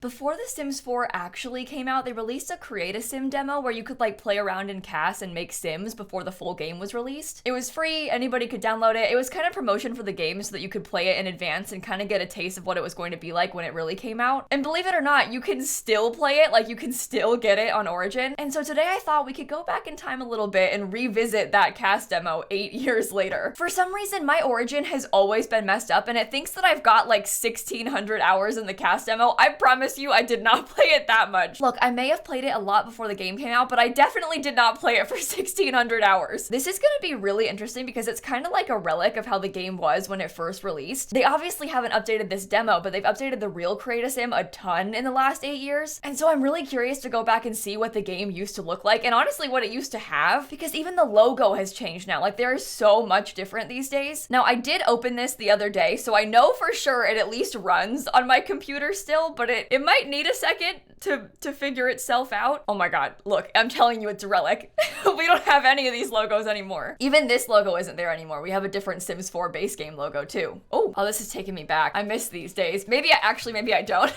Before The Sims 4 actually came out, they released a Create a Sim demo where you could like play around in CAS and make Sims before the full game was released. It was free, anybody could download it. It was kind of promotion for the game so that you could play it in advance and kind of get a taste of what it was going to be like when it really came out. And believe it or not, you can still play it, like you can still get it on Origin. And so today I thought we could go back in time a little bit and revisit that CAS demo 8 years later. For some reason, my Origin has always been messed up and it thinks that I've got like 1,600 hours in the CAS demo. I promise you, I did not play it that much. Look, I may have played it a lot before the game came out, but I definitely did not play it for 1,600 hours. This is gonna be really interesting because it's kind of like a relic of how the game was when it first released. They obviously haven't updated this demo, but they've updated the real Create a Sim a ton in the last 8 years. And so I'm really curious to go back and see what the game used to look like and honestly what it used to have, because even the logo has changed now. Like there is so much different these days. Now I did open this the other day, so I know for sure it at least runs on my computer still, but it might need a second to figure itself out. Oh my god, look, I'm telling you it's a relic. We don't have any of these logos anymore. Even this logo isn't there anymore. We have a different Sims 4 base game logo too. Oh, this is taking me back. I miss these days. Maybe I don't.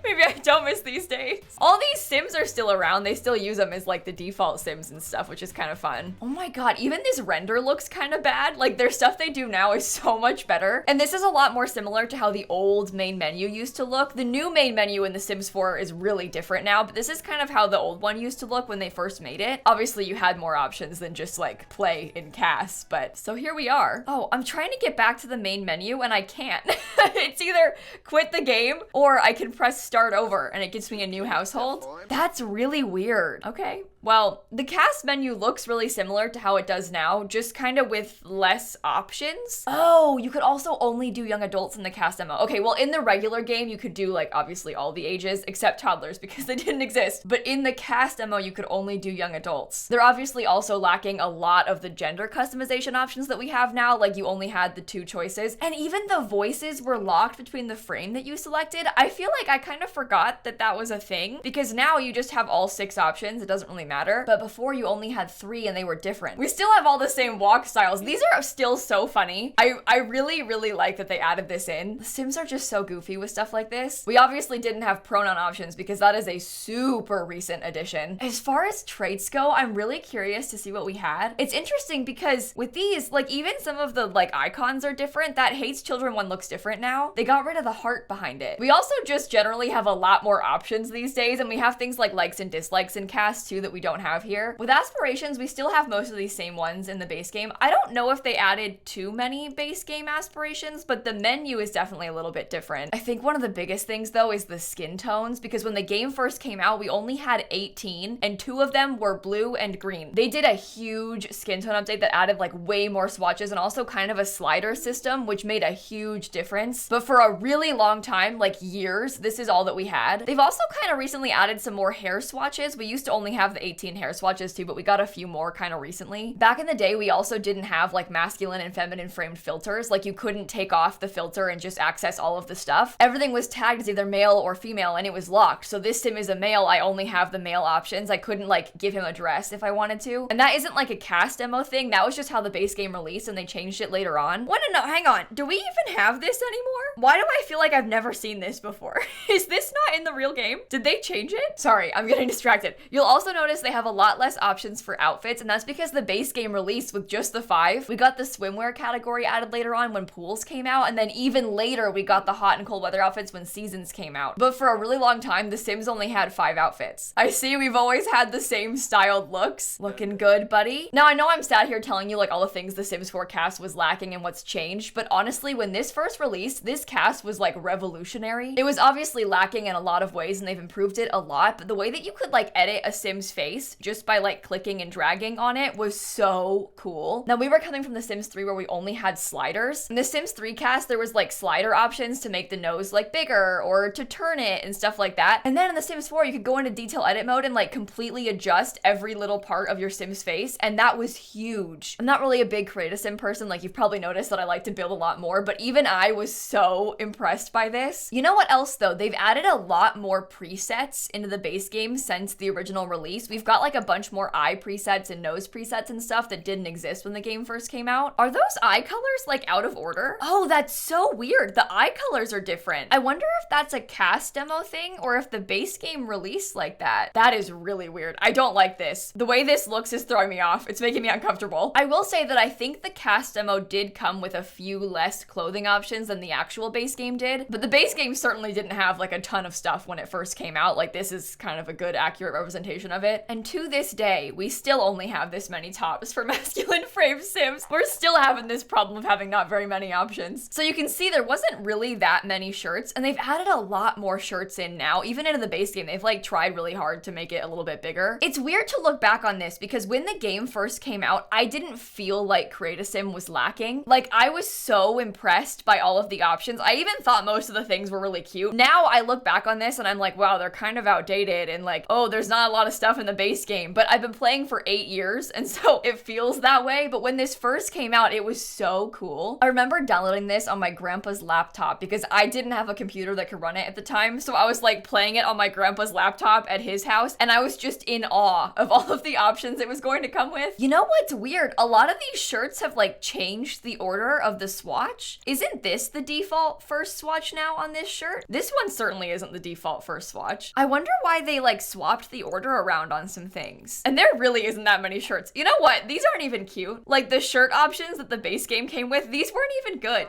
Maybe I don't miss these days. All these Sims are still around. They still use them as like the default Sims and stuff, which is kind of fun. Oh my god, even this render looks kind of bad. Like their stuff they do now is so much better. And this is a lot more similar to how the old main menu used to look. The new main menu in The Sims 4 is really different now, but this is kind of how the old one used to look when they first made it. Obviously you had more options than just like play in CAS, but so here we are. Oh, I'm trying to get back to the main menu and I can't. It's either quit the game or I can press start over and it gives me a new household. That's really weird. Okay. Well, the CAS menu looks really similar to how it does now, just kind of with less options. Oh, you could also only do young adults in the CAS demo. Okay, well, in the regular game, you could do like obviously all the ages except toddlers because they didn't exist. But in the CAS demo, you could only do young adults. They're obviously also lacking a lot of the gender customization options that we have now. Like you only had the 2 choices. And even the voices were locked between the frame that you selected. I feel like I kind of forgot that that was a thing because now you just have all 6 options. It doesn't really matter. But before you only had 3 and they were different. We still have all the same walk styles. These are still so funny. I really, really like that they added this in. The Sims are just so goofy with stuff like this. We obviously didn't have pronoun options because that is a super recent addition. As far as traits go, I'm really curious to see what we had. It's interesting because with these, like even some of the like icons are different. That hates children one looks different now. They got rid of the heart behind it. We also just generally have a lot more options these days, and we have things like likes and dislikes in CAS too that we don't have here. With aspirations, we still have most of these same ones in the base game. I don't know if they added too many base game aspirations, but the menu is definitely a little bit different. I think one of the biggest things though is the skin tones, because when the game first came out, we only had 18 and 2 of them were blue and green. They did a huge skin tone update that added like way more swatches and also kind of a slider system, which made a huge difference. But for a really long time, like years, this is all that we had. They've also kind of recently added some more hair swatches. We used to only have the 18 hair swatches too, but we got a few more kind of recently. Back in the day, we also didn't have like masculine and feminine framed filters. Like you couldn't take off the filter and just access all of the stuff. Everything was tagged as either male or female and it was locked. So this sim is a male. I only have the male options. I couldn't like give him a dress if I wanted to. And that isn't like a CAS demo thing. That was just how the base game released and they changed it later on. No, hang on. Do we even have this anymore? Why do I feel like I've never seen this before? Is this not in the real game? Did they change it? Sorry, I'm getting distracted. You'll also notice they have a lot less options for outfits, and that's because the base game released with just the 5. We got the swimwear category added later on when pools came out, and then even later we got the hot and cold weather outfits when seasons came out. But for a really long time, The Sims only had 5 outfits. I see we've always had the same styled looks. Looking good, buddy. Now I know I'm sat here telling you like all the things The Sims 4 cast was lacking and what's changed, but honestly, when this first released, this cast was like revolutionary. It was obviously lacking in a lot of ways and they've improved it a lot, but the way that you could like edit a Sim's face just by like clicking and dragging on it was so cool. Now we were coming from The Sims 3 where we only had sliders. In The Sims 3 cast, there was like slider options to make the nose like bigger or to turn it and stuff like that. And then in The Sims 4, you could go into detail edit mode and like completely adjust every little part of your Sim's face. And that was huge. I'm not really a big Create a Sim person. Like you've probably noticed that I like to build a lot more, but even I was so impressed by this. You know what else though? They've added a lot more presets into the base game since the original release. we've got like a bunch more eye presets and nose presets and stuff that didn't exist when the game first came out. Are those eye colors like out of order? Oh, that's so weird. The eye colors are different. I wonder if that's a cast demo thing or if the base game released like that. That is really weird. I don't like this. The way this looks is throwing me off. It's making me uncomfortable. I will say that I think the cast demo did come with a few less clothing options than the actual base game did, but the base game certainly didn't have like a ton of stuff when it first came out. Like this is kind of a good accurate representation of it. And to this day, we still only have this many tops for masculine frame sims. We're still having this problem of having not very many options. So you can see there wasn't really that many shirts, and they've added a lot more shirts in now. Even into the base game, they've like tried really hard to make it a little bit bigger. It's weird to look back on this because when the game first came out, I didn't feel like Create a Sim was lacking. Like I was so impressed by all of the options. I even thought most of the things were really cute. Now I look back on this and I'm like, wow, they're kind of outdated and like, oh, there's not a lot of stuff in the base game, but I've been playing for 8 years and so it feels that way. But when this first came out, it was so cool. I remember downloading this on my grandpa's laptop because I didn't have a computer that could run it at the time. So I was like playing it on my grandpa's laptop at his house and I was just in awe of all of the options it was going to come with. You know what's weird? A lot of these shirts have like changed the order of the swatch. Isn't this the default first swatch now on this shirt? This one certainly isn't the default first swatch. I wonder why they like swapped the order around on some things. And there really isn't that many shirts. You know what? These aren't even cute. Like the shirt options that the base game came with, these weren't even good.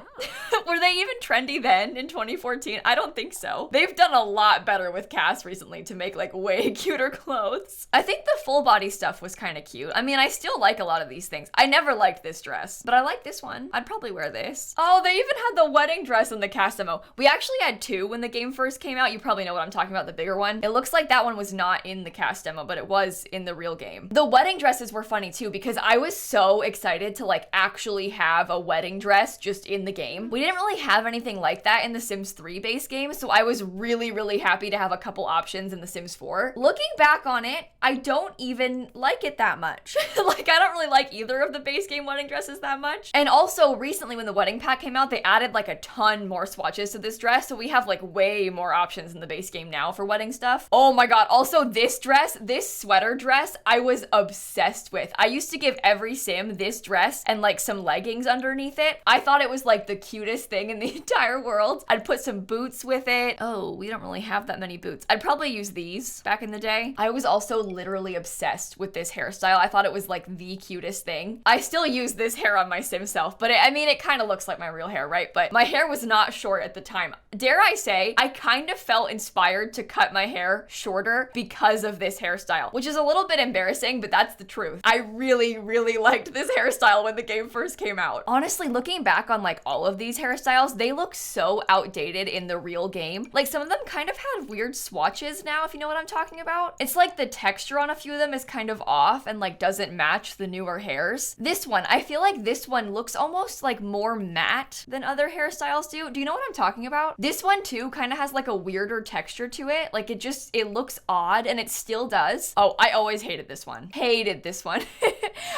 Were they even trendy then in 2014? I don't think so. They've done a lot better with cast recently to make like way cuter clothes. I think the full body stuff was kind of cute. I mean, I still like a lot of these things. I never liked this dress, but I like this one. I'd probably wear this. Oh, they even had the wedding dress in the cast demo. We actually had two when the game first came out. You probably know what I'm talking about, the bigger one. It looks like that one was not in the cast demo, but it was in the real game. The wedding dresses were funny too because I was so excited to like actually have a wedding dress just in the game. We didn't really have anything like that in the Sims 3 base game, so I was really happy to have a couple options in the Sims 4. Looking back on it, I don't even like it that much. Like I don't really like either of the base game wedding dresses that much. And also recently when the wedding pack came out, they added like a ton more swatches to this dress, so we have like way more options in the base game now for wedding stuff. Oh my god, also this dress, this sweater dress, I was obsessed with. I used to give every sim this dress and like some leggings underneath it. I thought it was like the cutest thing in the entire world. I'd put some boots with it. Oh, we don't really have that many boots. I'd probably use these back in the day. I was also literally obsessed with this hairstyle. I thought it was like the cutest thing. I still use this hair on my sim self, but I mean, it kind of looks like my real hair, right? But my hair was not short at the time. Dare I say, I kind of felt inspired to cut my hair shorter because of this hairstyle, which is a little bit embarrassing, but that's the truth. I really liked this hairstyle when the game first came out. Honestly, looking back on like all of these hairstyles, they look so outdated in the real game. Like some of them kind of had weird swatches now, if you know what I'm talking about. It's like the texture on a few of them is kind of off and like doesn't match the newer hairs. This one, I feel like this one looks almost like more matte than other hairstyles do. Do you know what I'm talking about? This one too kind of has like a weirder texture to it. Like it looks odd and it still does. Oh, I always hated this one. Hated this one.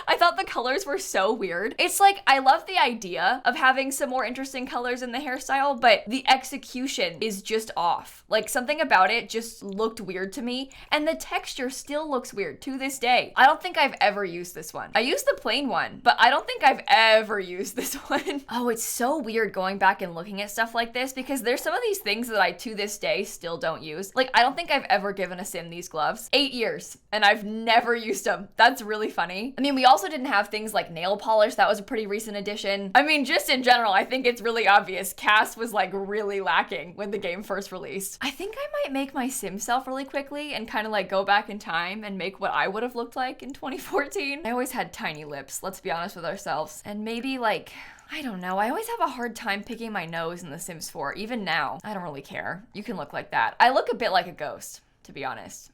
I thought the colors were so weird. It's like, I love the idea of having some more interesting colors in the hairstyle, but the execution is just off. Like something about it just looked weird to me, and the texture still looks weird to this day. I don't think I've ever used this one. I used the plain one, but I don't think I've ever used this one. Oh, it's so weird going back and looking at stuff like this because there's some of these things that I to this day still don't use. Like, I don't think I've ever given a sim these gloves. 8 years, and I've never used them. That's really funny. I mean, we also didn't have things like nail polish. That was a pretty recent addition. I mean, just in general, I think it's really obvious. Cast was like really lacking when the game first released. I think I might make my sim self really quickly and kind of like go back in time and make what I would have looked like in 2014. I always had tiny lips, let's be honest with ourselves. And maybe like, I don't know, I always have a hard time picking my nose in The Sims 4. Even now, I don't really care. You can look like that. I look a bit like a ghost, to be honest.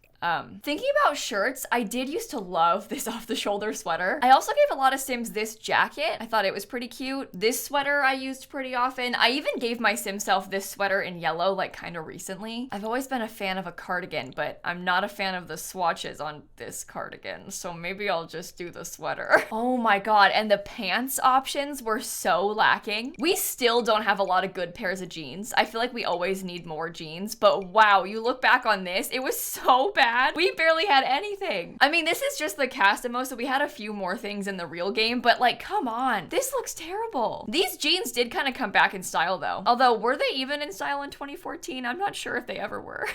Thinking about shirts, I did used to love this off-the-shoulder sweater. I also gave a lot of Sims this jacket. I thought it was pretty cute. This sweater I used pretty often. I even gave my Sim self this sweater in yellow, like kind of recently. I've always been a fan of a cardigan, but I'm not a fan of the swatches on this cardigan, so maybe I'll just do the sweater. Oh my god, and the pants options were so lacking. We still don't have a lot of good pairs of jeans. I feel like we always need more jeans, but wow, you look back on this, it was so bad. bad. We barely had anything. I mean, this is just the cast demo, so we had a few more things in the real game, but like, come on. This looks terrible. These jeans did kind of come back in style though. Although, were they even in style in 2014? I'm not sure if they ever were.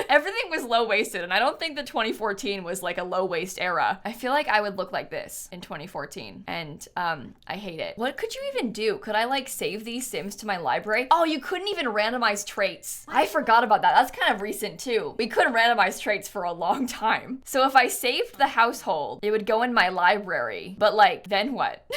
Everything was low-waisted, and I don't think that 2014 was like a low-waist era. I feel like I would look like this in 2014, and I hate it. What could you even do? Could I like save these Sims to my library? Oh, you couldn't even randomize traits. I forgot about that. That's kind of recent too. We couldn't randomize traits for a long time. So if I saved the household, it would go in my library. But like, then what?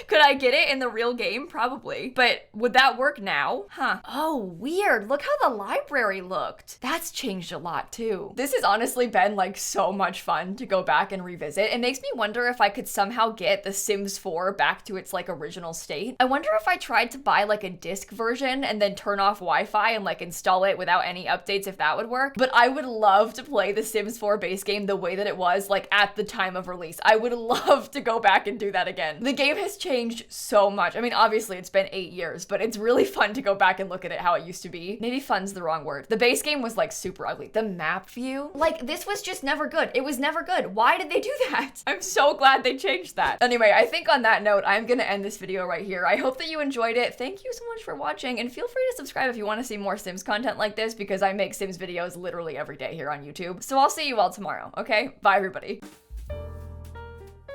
Could I get it in the real game? Probably. But would that work now? Huh. Oh, weird. Look how the library looked. That's changed a lot too. This has honestly been like so much fun to go back and revisit. It makes me wonder if I could somehow get The Sims 4 back to its like original state. I wonder if I tried to buy like a disc version and then turn off Wi-Fi and like install it without any updates, if that would work. But I would love to play The Sims 4 base game the way that it was like at the time of release. I would love to go back and do that again. The game has changed so much. I mean, obviously it's been 8 years, but it's really fun to go back and look at it how it used to be. Maybe fun's the wrong word. The base game was like super ugly. The map view, like this was just never good. It was never good. Why did they do that? I'm so glad they changed that. Anyway, I think on that note, I'm gonna end this video right here. I hope that you enjoyed it. Thank you so much for watching, and feel free to subscribe if you want to see more Sims content like this, because I make Sims videos literally every day here on YouTube. So I'll see you all tomorrow, okay? Bye, everybody.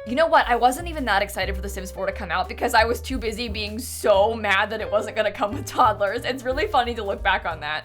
You know what? I wasn't even that excited for The Sims 4 to come out because I was too busy being so mad that it wasn't gonna come with toddlers. It's really funny to look back on that.